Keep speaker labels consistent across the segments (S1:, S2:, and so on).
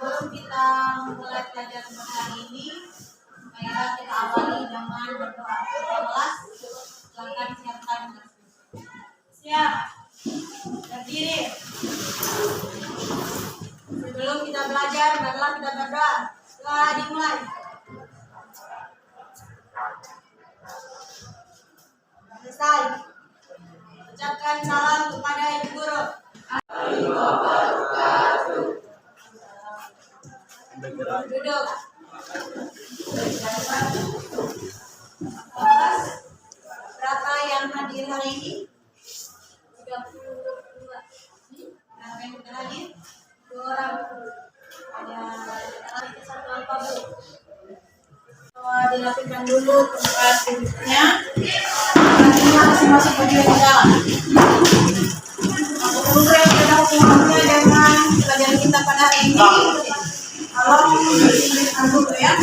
S1: sebelum kita mulai pelajaran hari ini, marilah kita awali dengan berdoa. Kelas, silakan siapkan. Siap. Berdiri. Sebelum kita belajar, marilah kita berdoa. Doa dimulai. Selesai. Ucapkan salam kepada Ibu Guru. Duduk. Berapa yang hadir hari ini? 32. Berapa yang sudah hadir? 2 orang. Ada satu apa Bu? Dilakukan dulu tempat duduknya. Masing-masing berdiri di dalam. Guru yang sudah hubungannya dengan pelajaran kita pada hari ini. Kalau diberikan dulu ya.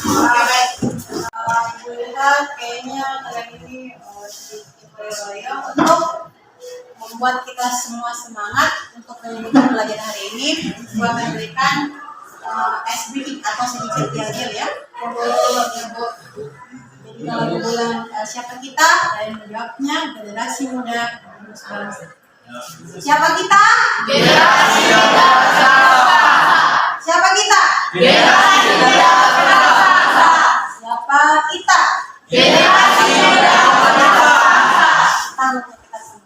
S1: Baik. Ibu lihat kayaknya kalian ini sedikit loyo untuk membuat kita semua semangat untuk melanjutkan pelajaran hari ini. Gua akan berikan SBI atau sedikit dialog ya. Jadi kalau bilang siapa kita dan menjawabnya generasi muda penerus bangsa. Siapa kita? Generasi muda bangsa. Siapa kita? Generasi muda bangsa. Siapa kita? Generasi muda bangsa. Tangan kita semua.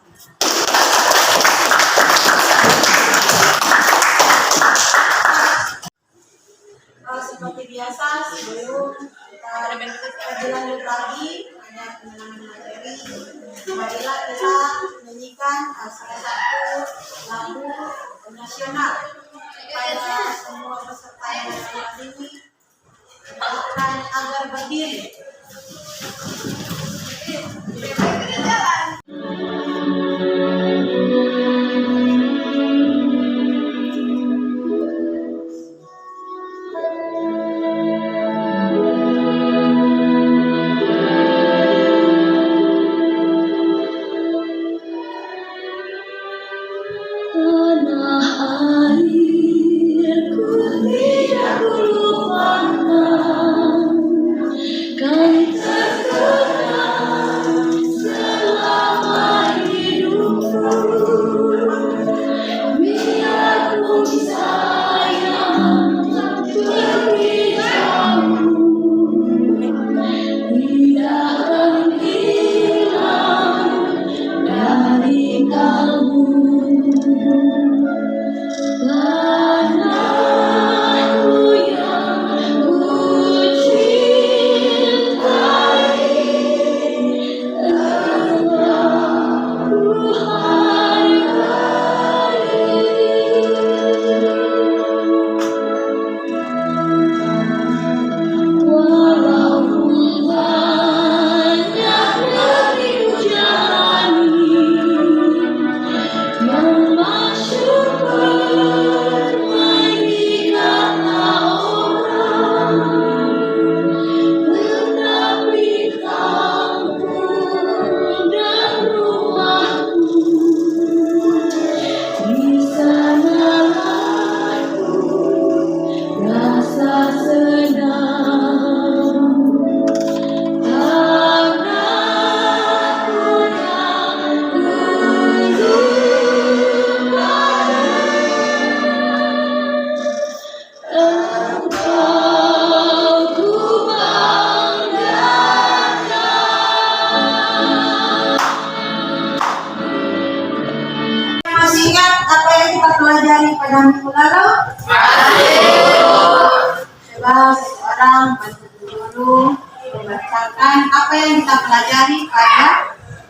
S1: Seperti biasa sebelum kita lanjut lagi ada pengenalan materi, marilah kita nyanyikan salah satu lagu nasional pada semua peserta yang ada ini akan agar berdiri. Pada minggu lalu, coba seorang bantu guru membacakan apa yang kita pelajari pada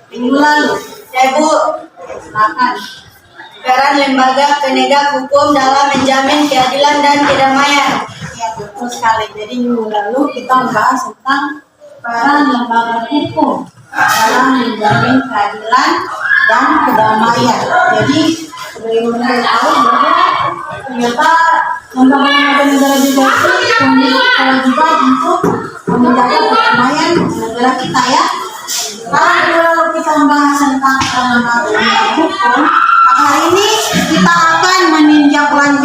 S1: minggu lalu. Bu, silakan. Peran lembaga penegak hukum dalam menjamin keadilan dan kedamaian. Ya, betul sekali. Jadi minggu lalu kita membahas tentang peran lembaga hukum dalam menjamin keadilan dan kedamaian. Jadi sebelum kita tahu bahwa ternyata lembaga negara juga memiliki kewajiban untuk menjaga kedamaian negara kita ya. Kalau kita membahas tentang lembaga hukum, maka hari ini kita akan meninjau lanjut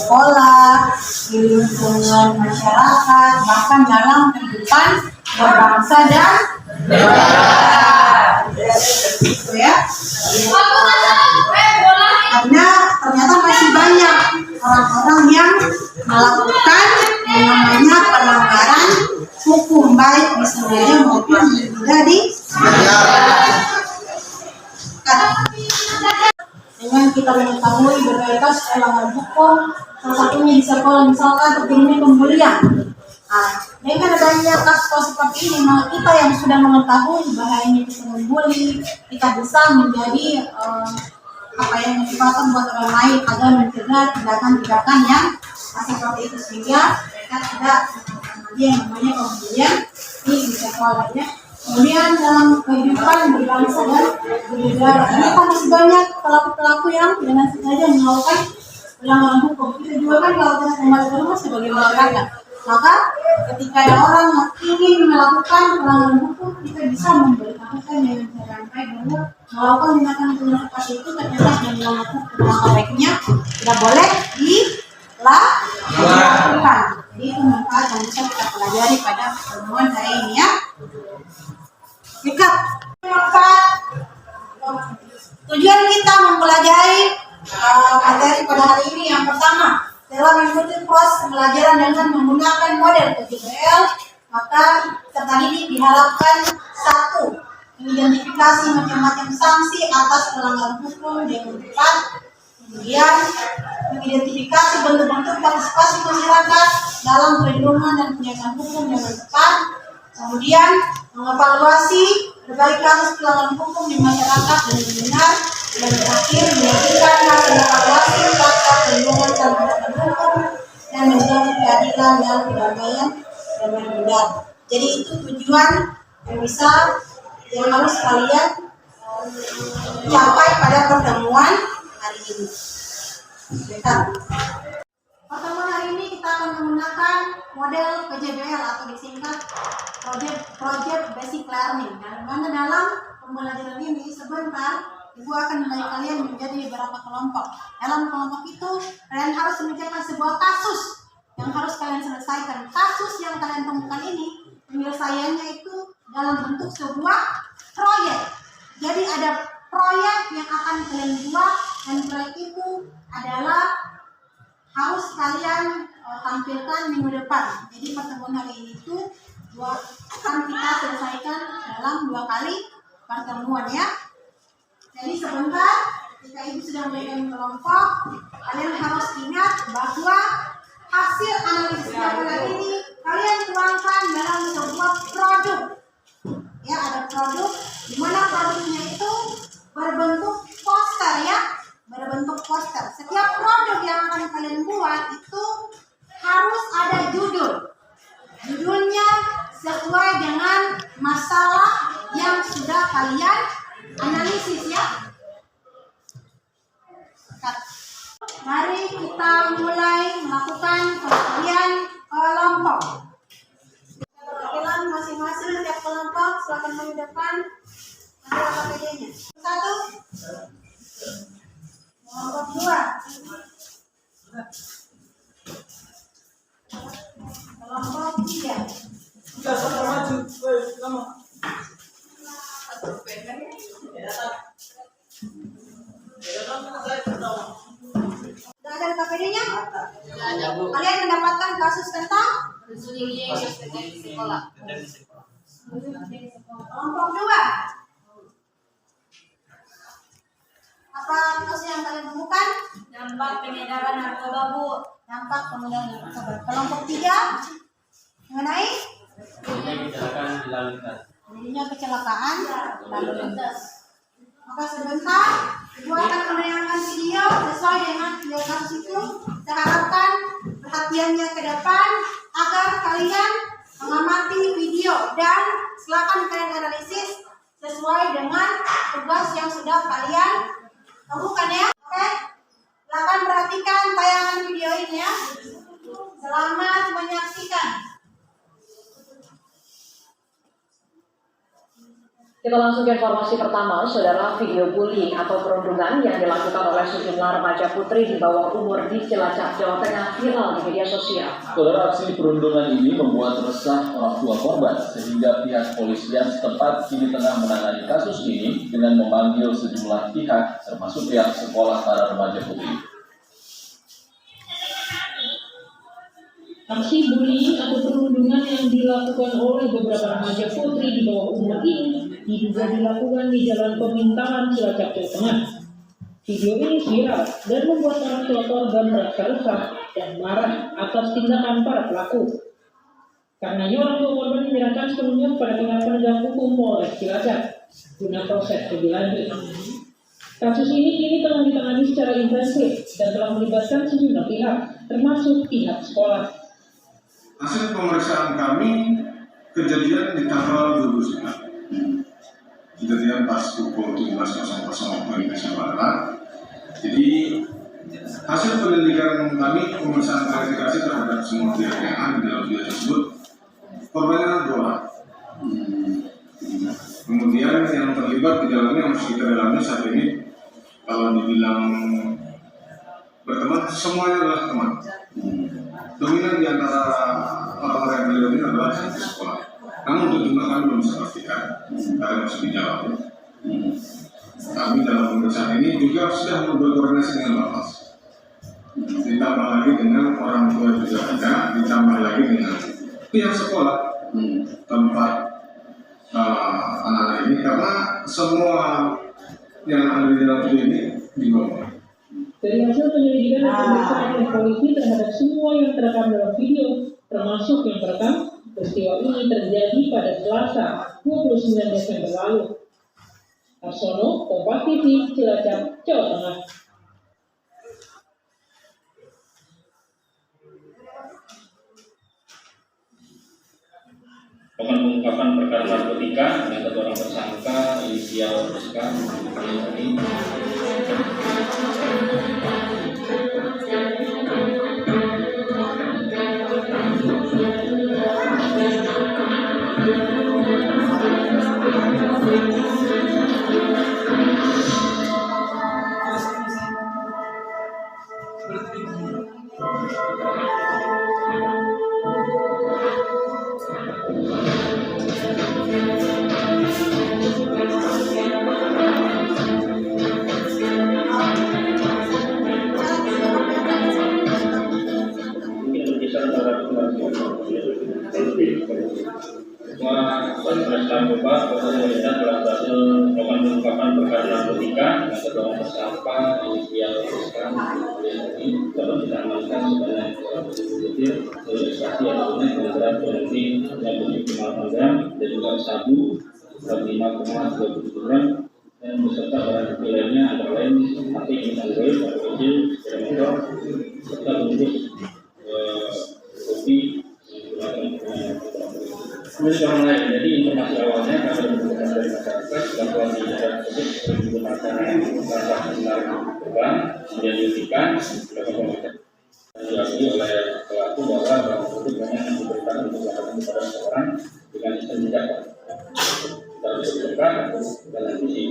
S1: sekolah, di lingkungan masyarakat, bahkan dalam kehidupan berbangsa dan bernegara. Gitu ya. Karena ternyata masih banyak orang-orang yang melakukan yang namanya pelanggaran hukum, baik disengaja maupun tidak disengaja. Dengan kita mengetahui berbagai kasus pelanggaran hukum, salah satunya di sekolah misalkan terjadi pembulian. Nah, dengan adanya kasus seperti ini, maka kita yang sudah mengetahui bahayanya kita membuli, kita bisa menjadi apa yang motivator buat orang lain agar mencegah tindakan-tindakan yang seperti itu, sehingga mereka tidak lagi yang namanya pembulian di sekolahnya. Kemudian dalam kehidupan berbangsa dan bernegara, kita masih banyak pelaku-pelaku yang dengan sengaja melakukan pelanggaran hukum. Kita juga kan kalau kita kembali ke rumah sebagai masyarakat, maka ketika ada orang yang ingin melakukan pelanggaran hukum, kita bisa memberitahukan dengan cara yang baik bahwa melakukan tindakan seperti itu ternyata sudah melanggar hukum, maka baiknya tidak boleh dilakukan. Jadi itu manfaat yang bisa kita pelajari pada pertemuan hari ini ya. Singkat. Tujuan kita mempelajari materi pada hari ini yang pertama, dalam mengikuti proses pembelajaran dengan menggunakan model PJBL, maka peserta didik diharapkan satu, mengidentifikasi macam-macam sanksi atas pelanggaran hukum yang tepat. Kemudian mengidentifikasi bentuk-bentuk partisipasi masyarakat dalam perlindungan dan penegakan hukum yang tepat. Kemudian mengevaluasi berbagai kasus pelanggaran hukum di masyarakat dan benar, dan terakhir menyajikan hasil evaluasi fakta perlindungan dan penegakan hukum dan menjamin keadilan dan perdamaian yang benar. Jadi itu tujuan yang harus kalian capai pada pertemuan hari ini. Pertemuan hari ini kita akan menggunakan model PJBL atau disingkat Project Basic Learning. Dan mana dalam pembelajaran ini sebentar Ibu akan membagi kalian menjadi beberapa kelompok. Dalam kelompok itu kalian harus memikirkan sebuah kasus yang harus kalian selesaikan. Kasus yang kalian temukan ini penyelesaiannya itu dalam bentuk sebuah proyek. Jadi ada proyek yang akan kalian buat, dan proyek itu adalah harus kalian tampilkan minggu depan. Jadi pertemuan hari ini itu akan kita selesaikan dalam 2 kali pertemuan ya. Jadi sebentar, jika ibu sudah memberikan kelompok, kalian harus ingat bahwa hasil analisis laporan ini kalian tuangkan dalam sebuah produk. Ya, ada produk, di mana produknya itu berbentuk poster ya, berbentuk poster. Setiap produk yang akan kalian buat itu harus ada judul. Judulnya sesuai dengan masalah yang sudah kalian analisis ya. Mari kita mulai melakukan pembagian kelompok. Perwakilan masing-masing setiap kelompok silakan maju depan. Ada KPD-nya. 1. Kelompok 2. Kelompok 3. Sudah ada KPD-nya? Kalian mendapatkan kasus tentang sekolah. Kelompok 2. Apa kasus yang kalian temukan?
S2: Dampak peredaran narkoba, Bu.
S1: Dampak peredaran narkoba. Kelompok 3 mengenai
S3: kecelakaan di lalu lintas.
S1: jadinya kecelakaan lalu lintas. Maka sebentar Ibu akan menayangkan video sesuai dengan video kasus itu. Saya harapkan perhatiannya ke depan agar kalian mengamati video dan silakan kalian analisis sesuai dengan tugas yang sudah kalian lakukan ya. Oke, silakan perhatikan tayangan video ini ya. Selamat menyaksikan.
S4: Kita langsung ke informasi pertama, saudara. Video bullying atau perundungan yang dilakukan oleh sejumlah remaja putri di bawah umur di Cilacap, Jawa Tengah viral di media sosial.
S5: Saudara, aksi perundungan ini membuat resah orang tua korban, sehingga pihak polisian setempat kini tengah menangani kasus ini dengan memanggil sejumlah pihak, termasuk pihak sekolah para remaja putri.
S6: Aksi bullying atau perundungan yang dilakukan oleh beberapa remaja putri di bawah umur ini diduga dilakukan di Jalan Pemintaran, Cilacap, Jawa Tengah. Video ini viral dan membuat orang tua korban merasa resah dan marah atas tindakan para pelaku. Karenanya orang tua korban menyerahkan sepenuhnya kepada pihak penegak hukum Polres Cilacap guna proses lebih lanjut. Kasus ini kini telah ditangani secara intensif dan telah melibatkan sejumlah pihak, termasuk pihak sekolah.
S7: Hasil pemeriksaan kami, kejadian di tanggal 29. Kejadian pas pukul 17.00 waktu Indonesia Barat. Jadi hasil penyelidikan kami, pemeriksaan klarifikasi terhadap semua pihak yang ada di dalam video tersebut, korbannya adalah kemudian yang terlibat di dalamnya yang harus kita dalami saat ini, kalau dibilang berteman, semuanya adalah teman. Dominan di antara orang-orang yang terlibat ini adalah satu sekolah. Namun untuk jumlah kami belum bisa pastikan, karena masih dijawab. Kami dalam pemeriksaan ini juga sudah berkoordinasi dengan Bapas. Ditambah lagi dengan orang tua juga ada, ditambah lagi dengan pihak sekolah tempat anak-anak ini, karena semua yang ada di dalam video ini dibawa.
S6: Dari hasil penyelidikan dan pemeriksaan oleh polisi terhadap semua yang terekam dalam video, termasuk yang terekam, peristiwa ini terjadi pada Selasa 29 Desember lalu. Arsono, Kompas TV, Cilacap, Jawa Tengah.
S8: Dengan pengungkapan perkara narkotika dengan satu orang tersangka inisial SK ini. Narkoba pemerintah telah berhasil melakukan pengungkapan perkara narkotika dengan satu orang tersangka inisial SK ini dapat diamankan sebanyak 20 butir ekstasi atau dengan berat kurang lebih 65 gram dan juga sabu 5,27 gram dan beserta barang bukti lainnya antara lain HP instan Android atau kecil sepeda motor serta bungkus kopi. Kemudian lain, jadi informasi awalnya kami mendapatkan dari masyarakat bahwa di daerah tersebut menggunakan transaksi narkoba, kemudian dihentikan, dilakukan pemeriksaan diakui oleh pelaku bahwa barang tersebut banyak yang diberikan untuk dilakukan kepada seseorang dengan sistem tindakan. Kita bisa diberikan dan nanti si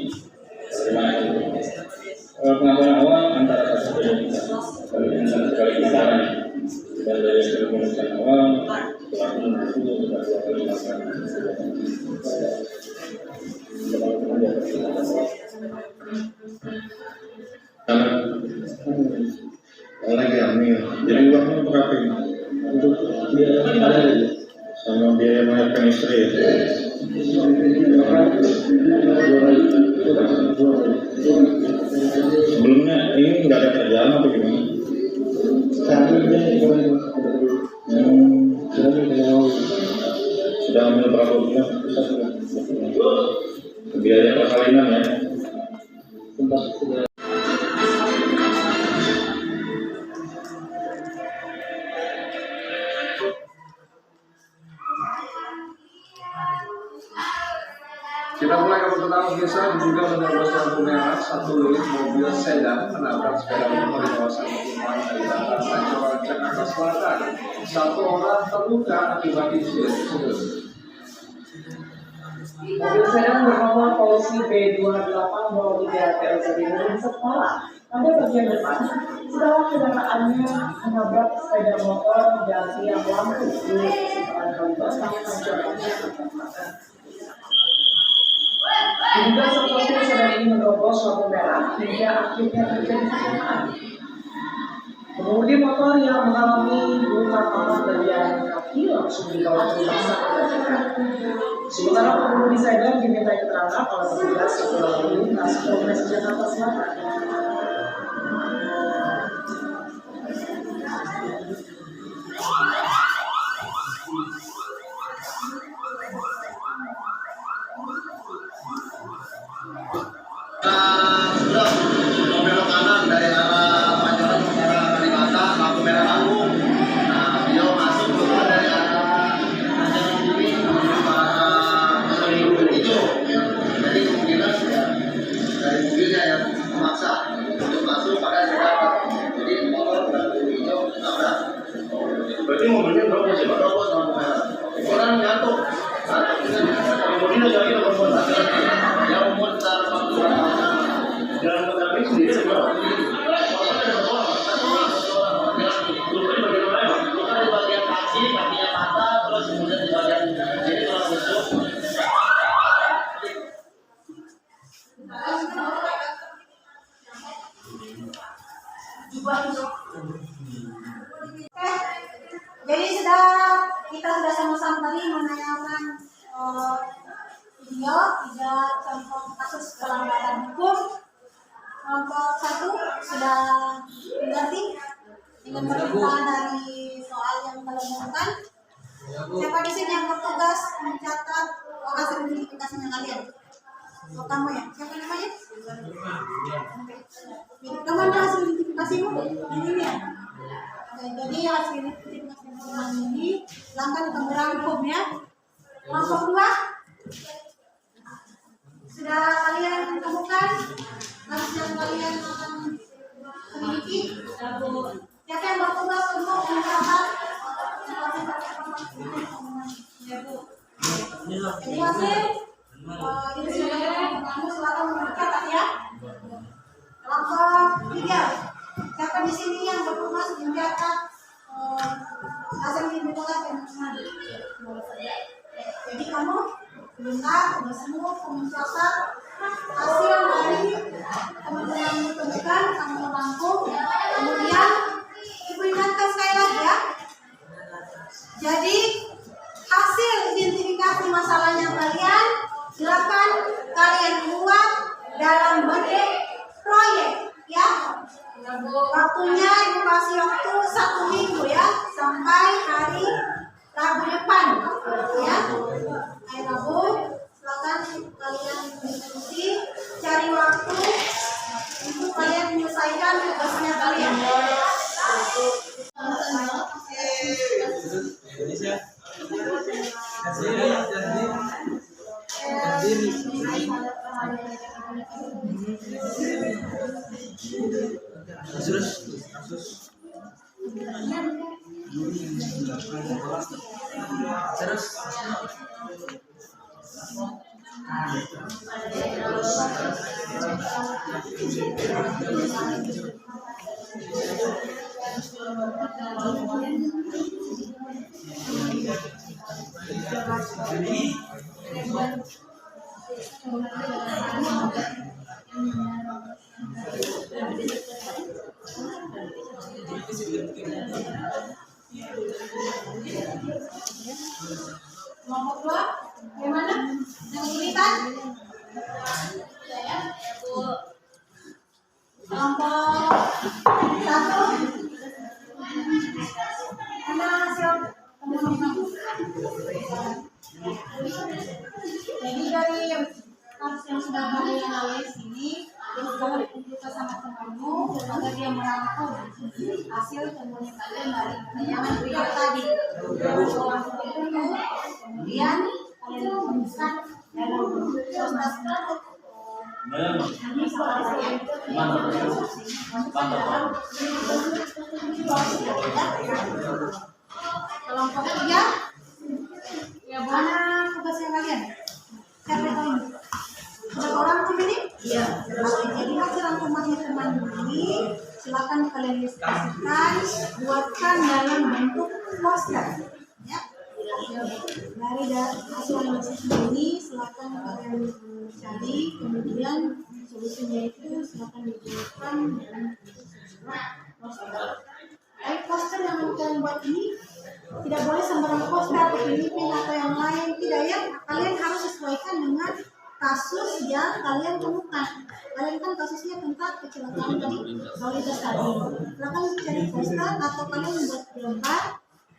S8: bagaimana pengakuan awal antara satu dan tiga, dengan sekali pengakuan dan dari hasil pemeriksaan awal pelaku mengaku sudah 2 kali melakukan
S7: lagi hamil. Jadi uangnya berapa ini? Untuk biaya sama biaya melahirkan istri ya? Sebelumnya ini nggak ada kerjaan atau gimana? Sudah hamil berapa bulan? Biaya persalinan ya?
S9: Kita mulai ke pertama desa diduga menerobos lampu merah, satu unit mobil sedan menabrak sepeda motor di kawasan perumahan Kalibata, Sancaran, Jakarta Selatan. 1 orang terluka akibat insiden tersebut.
S6: Mobil sedan bernomor polisi B2803 TLC dari sekolah pada bagian depan setelah kendaraannya menabrak sepeda motor dan tiang lampu di sekitaran Kalimantan Tanjung. Diduga sopir sedan ini menerobos lampu merah hingga akhirnya terjadi kecelakaan. Pengemudi motor yang mengalami luka parah bagian kaki langsung dibawa ke rumah sakit. Sementara pengemudi sedan dimintai keterangan oleh petugas Satuan Lalu Lintas Polres Jakarta Selatan.
S10: Belok kanan dari arah Pancoran ke arah Kalibata, lampu merah lampu. Nah, beliau masuk keluar dari arah Pancoran Bumi menuju ke arah hijau. Jadi kemungkinan ya dari mobilnya yang memaksa untuk masuk pada dapat. Jadi motor dan hijau nabrak. Berarti mobilnya berapa sih? Berapa lampu merah? Orang ngantuk. Mobilnya jadi berapa? Yang umur sekitar 40 tahun. Jalan kami sendiri berapa? Luka di bagian kaki, kakinya patah, terus kemudian di bagian jadi tulang rusuk.
S1: Jadi kita sudah sama-sama tadi menanyakan video 3 contoh kasus pelanggaran hukum. Kelompok 1 sudah mengerti dengan permintaan dari soal yang telah dilakukan. Siapa di sini yang bertugas mencatat hasil identifikasinya kalian? Oh, kamu ya? Siapa namanya? Kamu ada hasil identifikasimu? Ini ya? Oke, jadi hasil identifikasi ini langkah pemberantasan hukum ya. Kelompok 2 sudah kalian temukan kasus yang kalian akan miliki. Siapa yang bertugas untuk mencatat? Jadi hasil ini sudah kamu silakan mencatat ya. Kelompok 3, siapa di sini yang bertugas mencatat hasil identifikasi yang tadi? Jadi kamu sebentar, semua mencatat hasil dari teman-teman yang ditemukan, kamu rangkum. Kemudian ibu ingatkan sekali lagi ya. Jadi hasil identifikasi masalahnya kalian silakan kalian buat dalam bentuk proyek ya. Waktunya ibu kasih waktu 1 minggu ya, sampai hari Rabu depan ya. Hari Rabu silakan kalian diskusi, cari waktu untuk kalian menyelesaikan tugasnya kalian. Kelompok 2, gimana? Yang kesulitan? Kelompok 1, mana hasil teman-teman? Jadi dari kasus yang sudah kalian analis ini, dia sudah ditunjukkan sama temanmu agar dia merangkum hasil temuan kalian dari penanyakan video tadi. Kemudian kalian tuliskan dalam kertas. Kelompok 3, mana tugasnya kalian? dalam bentuk poster. Ya. Dari hasil analisis ini silakan kalian cari, kemudian solusinya itu silakan dibuatkan dengan poster. Tapi poster yang kalian buat ini tidak boleh sembarang poster atau printing atau yang lain, tidak ya. Kalian harus sesuaikan dengan kasus yang kalian temukan. Kalian kan kasusnya tentang kecelakaan tadi, lalu lintas tadi. Silakan cari poster atau kalian membuat gambar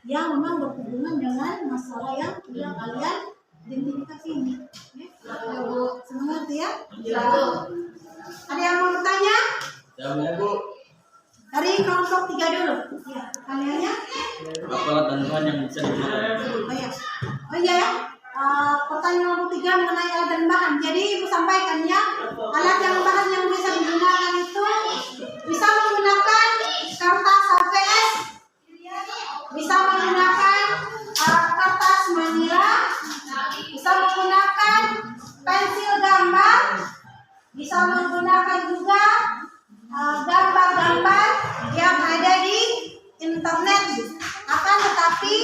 S1: yang memang berhubungan dengan masalah yang sudah kalian identifikasi ini. Ya, Bu. Semangat ya. Ya, Bu. Ada yang mau bertanya?
S3: Ya, Bu.
S1: Dari kelompok 3 dulu. Ya, kaliannya?
S3: Apa bantuan yang bisa diberikan?
S1: Oh iya ya. Pertanyaan nomor 3 mengenai alat dan bahan. Jadi Ibu sampaikan ya, alat dan bahan yang bisa digunakan itu bisa menggunakan kertas HVS, bisa menggunakan kertas manila, bisa menggunakan pensil gambar, bisa menggunakan juga gambar-gambar yang ada di internet. Akan tetapi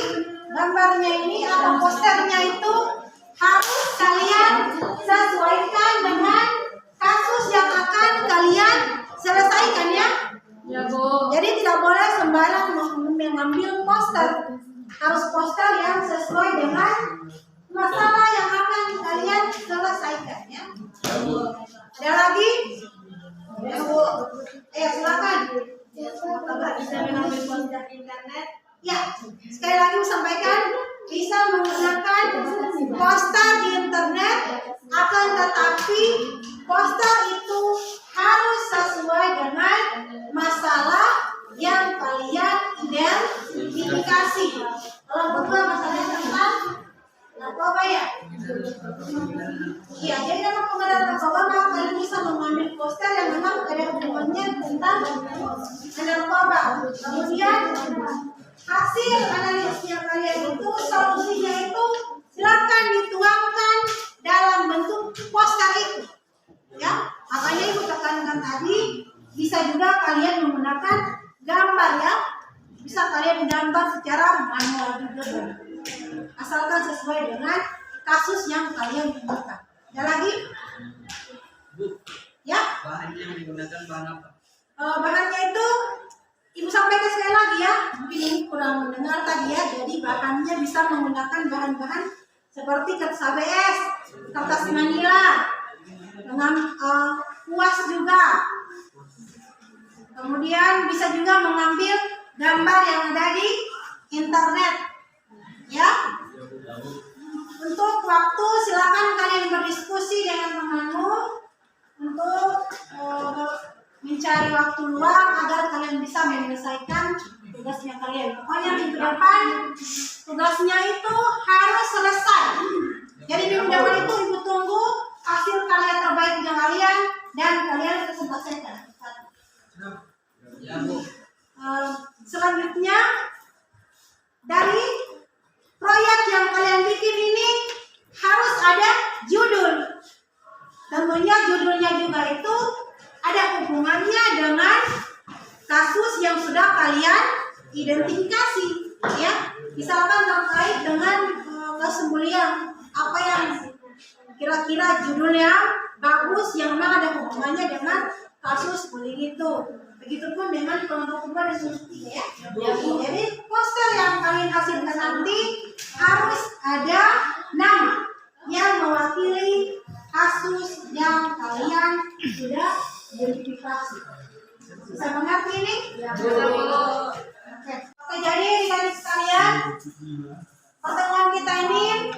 S1: gambarnya ini atau posternya itu harus kalian sesuaikan dengan kasus yang akan kalian selesaikan ya.
S2: Ya, Bu.
S1: Jadi tidak boleh sembarang mengambil poster. Harus poster yang sesuai dengan masalah yang akan kalian selesaikan ya. Ada lagi? Ya, Bu. Silakan.
S2: Bisa mengambil poster internet.
S1: Ya, sekali lagi sampaikan bisa menggunakan poster di internet, akan tetapi poster itu harus sesuai dengan masalah yang kalian identifikasi. Kalau berdua masalahnya tentang narkoba ya. Iya, jadi dalam pengadaan narkoba maka kalian bisa mengambil poster yang memang ada hubungannya tentang narkoba. Kemudian hasil analisisnya kalian itu, solusinya itu silakan dituangkan dalam bentuk poster itu. Ya, makanya Ibu tekankan tadi bisa juga kalian menggunakan gambar ya. Bisa kalian gambar secara manual juga. Asalkan sesuai dengan kasus yang kalian temukan. Ada lagi? Ya?
S3: Bahannya yang digunakan bahan apa?
S1: Bahannya itu Ibu sampaikan sekali lagi ya, mungkin ini kurang mendengar tadi ya. Jadi bahannya bisa menggunakan bahan-bahan seperti kertas HVS, kertas manila, dengan kuas juga. Kemudian bisa juga mengambil gambar yang ada di internet, ya. Untuk waktu silakan kalian berdiskusi dengan temanmu untuk mencari waktu luang agar kalian bisa menyelesaikan tugasnya kalian. Pokoknya minggu depan tugasnya itu harus selesai. Jadi minggu depan itu Ibu tunggu hasil karya terbaiknya kalian dan kalian presentasikan. Selanjutnya dari proyek yang kalian bikin ini harus ada judul. Tentunya judulnya juga itu ada hubungannya dengan kasus yang sudah kalian identifikasi, ya. Misalkan terkait dengan kesembulian, apa yang kira-kira judulnya bagus yang memang ada hubungannya dengan kasus bullying itu. Begitupun dengan kelompok umur dan solusi ya. Jadi poster yang kalian hasilkan nanti harus ada nama yang mewakili kasus yang kalian sudah identifikasi. Bisa mengerti ini? Ya. Oke, jadi dari sekalian pertemuan kita ini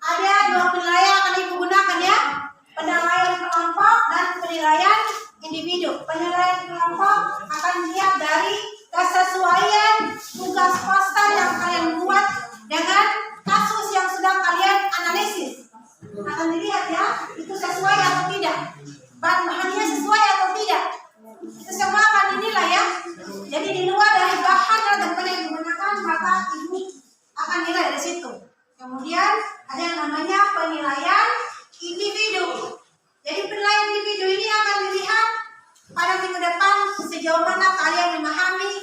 S1: ada 2 penilaian akan Ibu gunakan ya. Penilaian kelompok dan penilaian individu. Penilaian kelompok akan dilihat dari kesesuaian tugas poster yang kalian buat dengan kasus yang sudah kalian analisis. Akan dilihat ya, itu sesuai atau tidak. Bahan-bahannya sesuai atau tidak. Itu semua akan dinilai ya. Jadi di luar dari bahan dan bahan yang digunakan, maka Ibu akan nilai dari situ. Kemudian ada yang namanya penilaian individu. Jadi penilaian individu ini akan dilihat pada minggu depan sejauh mana kalian memahami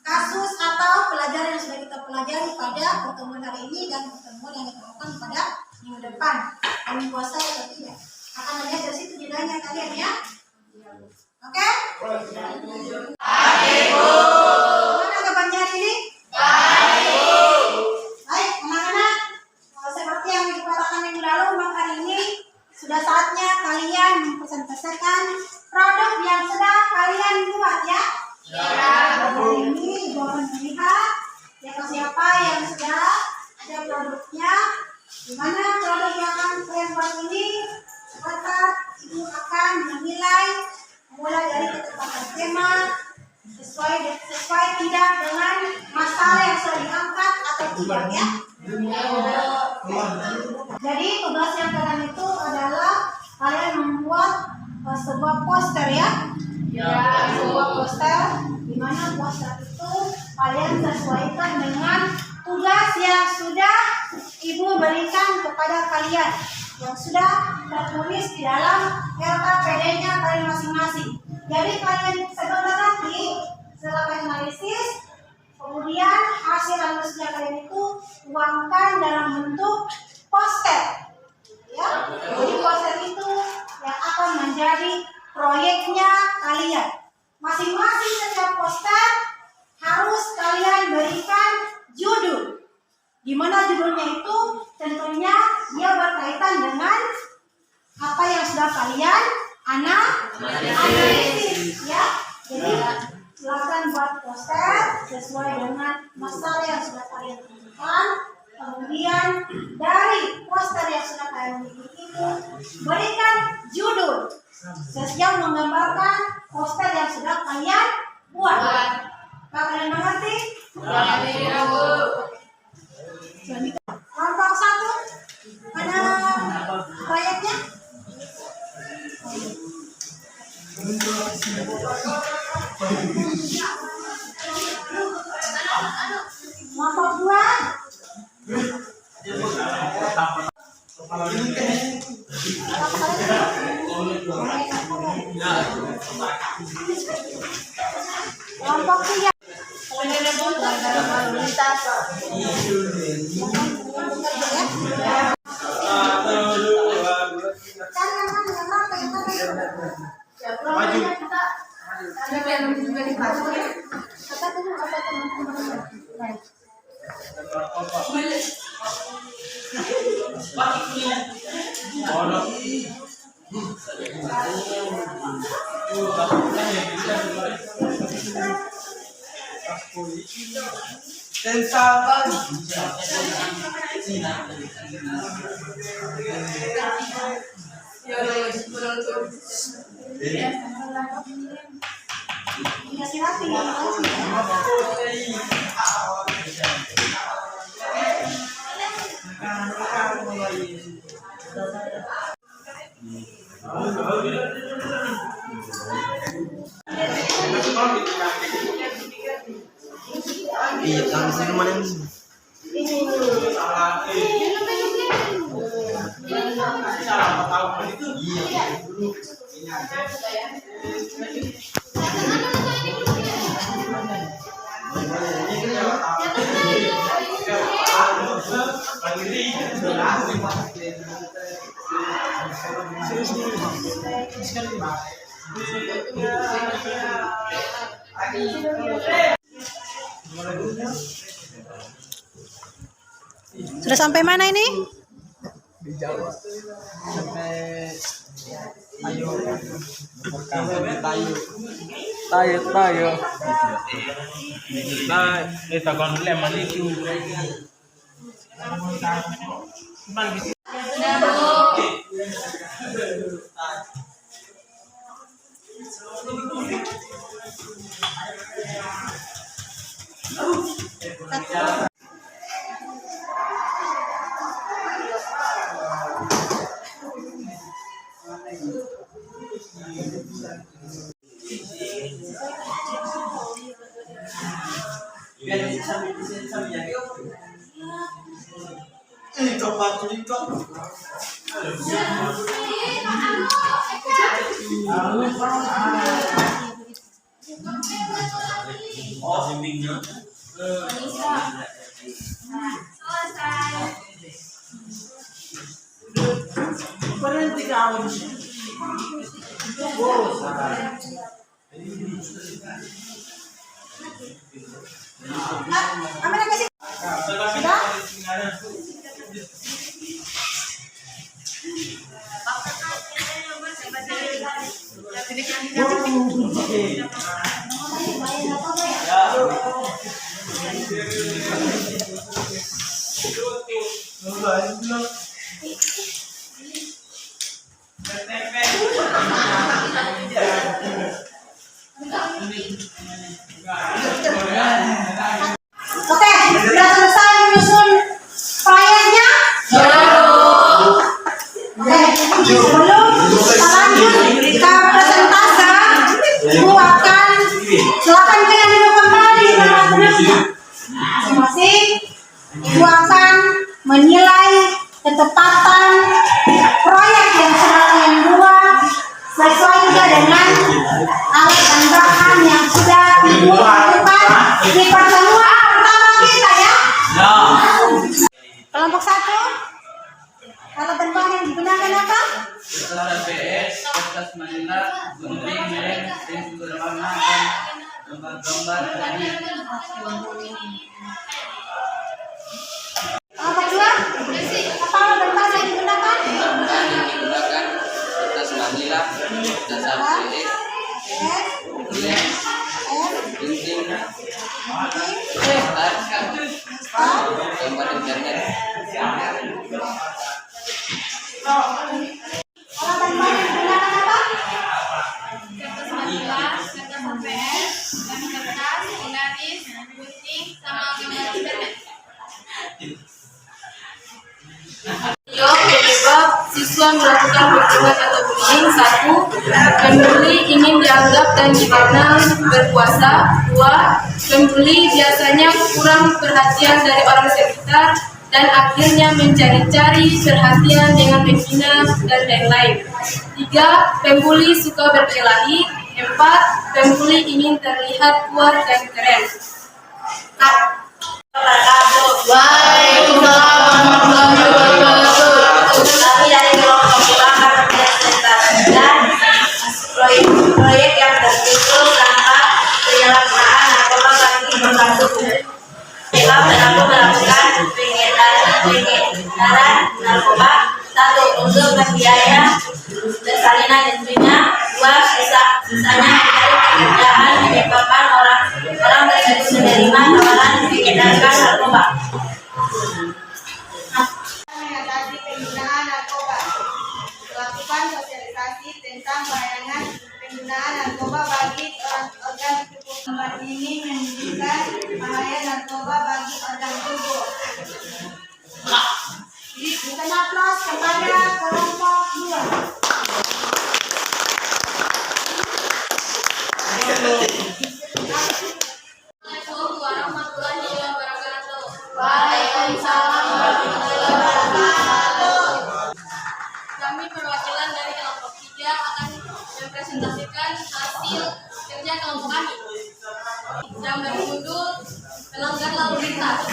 S1: kasus atau pelajaran yang sudah kita pelajari pada pertemuan hari ini dan pertemuan yang kita lakukan pada minggu depan. Kami puasa atau tidak? Akan lihat dari situ jedanya kalian ya. Oke? Gimana kabarnya ini? Baik, anak-anak. Seperti yang dikatakan minggu lalu, maka hari ini sudah saatnya kalian mempresentasikan produk yang sudah kalian buat ya. Hari ini Ibu akan melihat siapa yang sudah ada produknya. Gimana produk yang akan kalian buat ini? Maka Ibu akan menilai mulai dari ketepatan tema sesuai tidak dengan masalah yang sudah diangkat atau tidak ya. Jadi tugas yang kalian itu adalah kalian membuat sebuah poster ya. Sebuah poster di mana poster itu kalian sesuaikan dengan tugas yang sudah Ibu berikan kepada kalian yang sudah tertulis di dalam LKPD-nya kalian masing-masing. Jadi kalian sebentar nanti setelah kalian analisis, kemudian hasil analisisnya kalian itu tuangkan dalam bentuk poster. Ya, jadi poster itu yang akan menjadi proyeknya kalian. Masing-masing setiap poster harus kalian berikan judul. Di mana judulnya itu tentunya dia berkaitan dengan apa yang sudah kalian analisis ya. Jadi silakan buat poster sesuai dengan masalah yang sudah kalian temukan. Kemudian dari poster yang sudah kalian miliki itu berikan judul sesuai menggambarkan poster yang sudah kalian buat. Kalian mengerti? Kelompok 1 mana proyeknya? Kelompok 2 kelompok 3
S3: Iya, kami sini mana ini?
S1: Sudah sampai mana ini?
S3: Di Jawa. Sampai Tayo. Tayo. Takon lemon itu.
S1: Berhenti kawan. Ambil kasih. Sudah? Oke, sudah selesai menyusun proyeknya? Oke, sebelum kita lanjut ke presentase, silakan kalian duduk kembali masing-masing. Ibu akan menilai ketepatan proyek yang sedang kalian buat sesuai juga dengan alat dan bahan yang sudah ibu lakukan di pertemuan pertama kita ya. Kelompok 1, alat dan bahan yang digunakan apa?
S3: PS, kertas manila, gunting, merek, dan sumber warna dan gambar-gambar tadi.
S1: Kelompok 2, apa alat dan bahan yang digunakan?
S3: Digunakan kertas manila, dasar PS, lem, gunting, gambar internet.
S1: Alat dan bahan yang digunakan apa?
S2: Kertas manila, kertas HPS, lem kertas, penggaris, gunting, sama gambar internet. Video penyebab siswa melakukan perbuatan atau bullying. 1. Pembuli ingin dianggap dan dipandang berkuasa. 2. Pembuli biasanya kurang perhatian dari orang sekitar dan akhirnya mencari-cari perhatian dengan menghina dan lain-lain. 3. Pembuli suka berkelahi. 4. Pembuli ingin terlihat kuat dan keren.
S1: Waalaikumsalam warahmatullahi wabarakatuh. Kami dari kelompok pertama dan proyek yang berjudul dampak penyalahgunaan narkoba bagi membantu kita melakukan pengedaran narkoba. 1. Untuk membiayai persalinan istrinya. 2. Sisanya mencari pekerjaan menyebabkan orang tersebut menerima tawaran mengedarkan narkoba. Mengatasi penggunaan narkoba. Melakukan sosialisasi tentang bayangan penggunaan narkoba bagi organ tubuh. Tempat ini menunjukkan bahaya narkoba bagi organ tubuh. Berikan aplaus kepada kelompok 2.
S2: Assalamualaikum warahmatullahi wabarakatuh.
S1: Waalaikumsalam warahmatullahi wabarakatuh.
S2: Kami perwakilan dari kelompok 3 akan mempresentasikan hasil kerja kelompok kami yang berjudul pelanggar lalu lintas.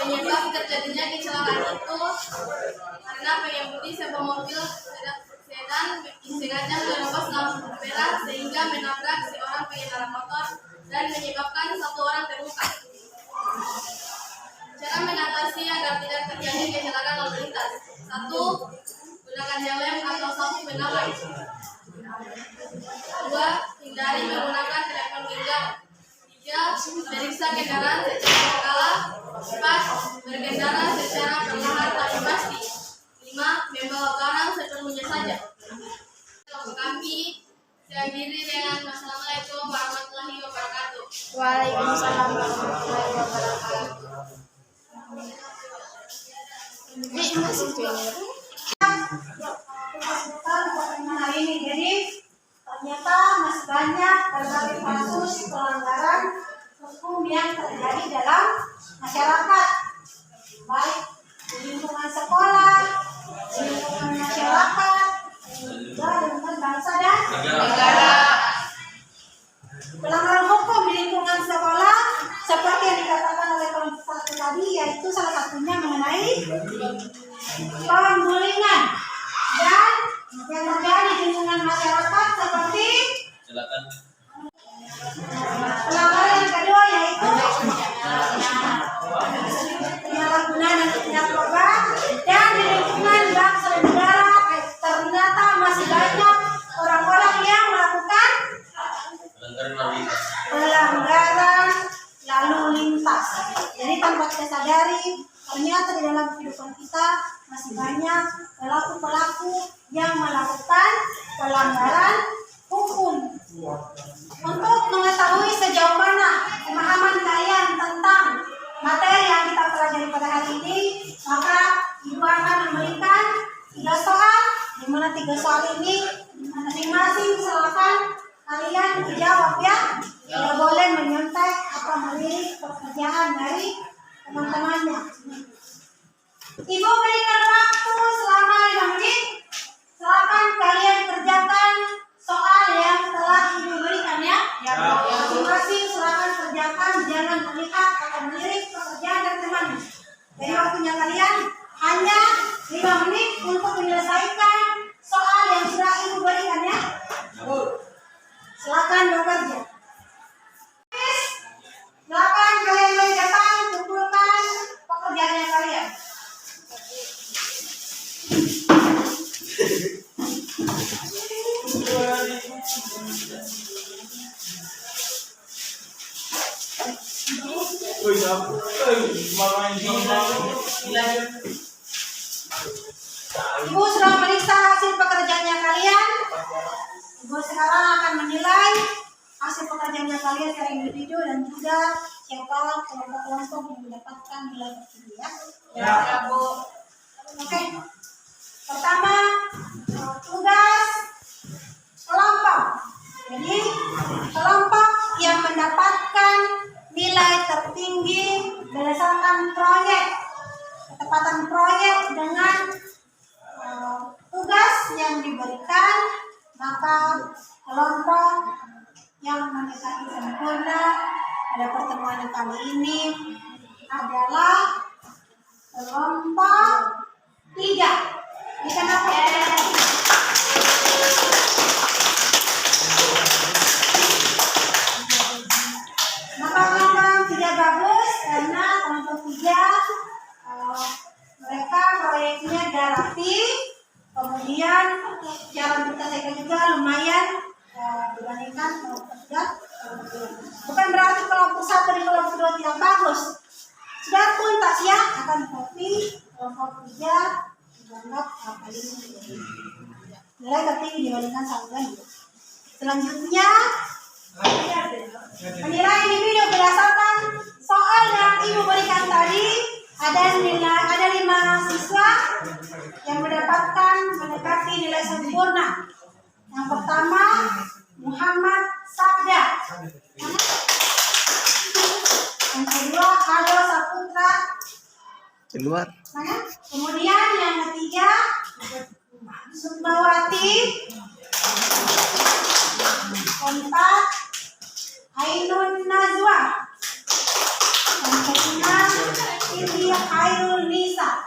S2: Penyebab terjadinya kecelakaan itu karena pengemudi sebuah mobil sedan sengaja menerobos lampu merah sehingga menabrak seorang pengendara motor dan menyebabkan 1 orang terluka. Cara mengatasi agar tidak terjadi kecelakaan lalu lintas. 1. Gunakan helm atau sabuk pengaman. 2. Hindari menggunakan telepon genggam. 3. Periksa kendaraan secara berkala. 4. Berkendara secara perlahan tapi pasti. 5. Membawa barang seperlunya saja. Kelompok kami diakhiri dengan Assalamualaikum warahmatullahi wabarakatuh.
S1: Waalaikumsalam warahmatullahi wabarakatuh. Hari ini jadi ternyata masih banyak berbagai kasus pelanggaran hukum yang terjadi dalam masyarakat, baik di lingkungan sekolah, di lingkungan masyarakat, juga lingkungan bangsa dan negara. tuntas. Jadi tanpa kita sadari, ternyata di dalam kehidupan kita masih banyak pelaku-pelaku yang melakukan pelanggaran hukum. Untuk mengetahui sejauh mana pemahaman kalian tentang materi yang kita pelajari pada hari ini, maka Ibu akan memberikan 3 soal, di mana 3 soal ini masing-masing silakan kalian menjawab ya. Tidak boleh menyontek atau melirik pekerjaan dari teman-temannya. Ibu berikan waktu selama 5 menit. Silakan kalian kerjakan soal yang telah Ibu berikan ya. Masing-masing silakan kerjakan, jangan melihat atau melirik pekerjaan dari temannya. Jadi waktunya kalian hanya 5 menit untuk menyelesaikan soal yang sudah Ibu berikan ya. Silakan bekerja. Silakan kalian kerjakan, kumpulkan pekerjaannya kalian. Ibu sudah meriksa hasil pekerjaannya kalian. Ibu sekarang akan menilai hasil pekerjaannya kalian secara individu dan juga siapa kelompok-kelompok yang mendapatkan nilai tertinggi ya. Ya, Bu. Oke. Pertama, tugas kelompok. Jadi, kelompok yang mendapatkan nilai tertinggi berdasarkan proyek, ketepatan proyek dengan tugas yang diberikan, maka kelompok yang mendekati sempurna pada pertemuan kali ini adalah kelompok 3. Ini kenapa? Maka kelompok 3 bagus karena kelompok 3 mereka proyeknya rapi, kemudian cara berkata juga lumayan dibandingkan kelompok 3. Bukan berarti kelompok 1 dan kelompok 2 tidak bagus. Sudah tuntas ya, akan tetapi kelompok 3 dianggap paling nilai tertinggi dibandingkan 1 dan 2. Selanjutnya menilai individu berdasarkan soal yang Ibu berikan tadi. Ada 5 siswa yang mendekati nilai sempurna. Yang pertama Muhammad Sabda. Yang kedua Aldo Saputra. Keluar. Kemudian yang ketiga Sukmawati. Keempat Ainun Najwa. Yang kelima India Khairul Nisa.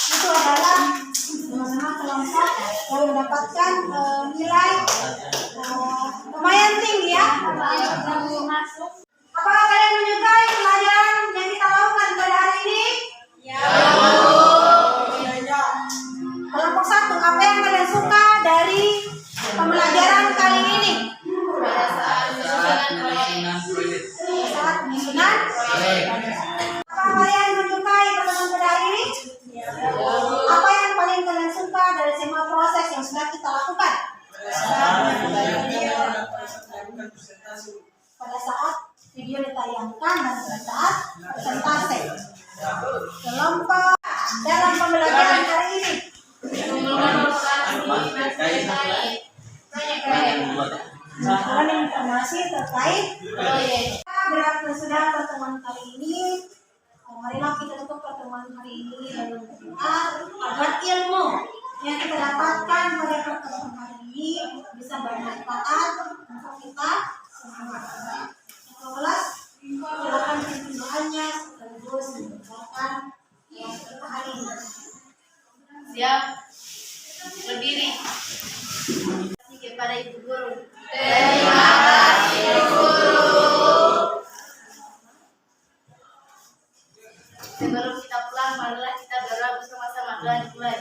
S1: Itu adalah sama-sama kelompok yang mendapatkan nilai lumayan tinggi ya. Apakah kalian menyukai pelajaran yang kita lakukan pada hari ini? Ya. Kelompok 1, apa yang kalian suka dari pembelajaran kali ini? Saat penyusunan proyek. Apa kalian menyukai pertemuan pada hari ini? Apa yang paling kalian suka dari semua proses yang sudah kita lakukan? Pada saat video ditayangkan dan pada saat presentasi. Kelompok dalam pembelajaran hari ini. Mengumpulkan informasi terkait proyek. Berarti sudah pertemuan kali ini. Marilah kita tutup pertemuan hari ini dengan berdoa agar ilmu yang kita dapatkan pada pertemuan hari ini bisa bermanfaat untuk kita semua. Yang ke-11, silakan pimpin doanya sekaligus mengucapkan kita hari ini.
S2: Siap. Berdiri. Kepada Ibu Guru.
S1: Terima kasih Ibu Guru.
S2: Sebelum kita pulang, marilah kita berdoa bersama-sama. Doa dimulai.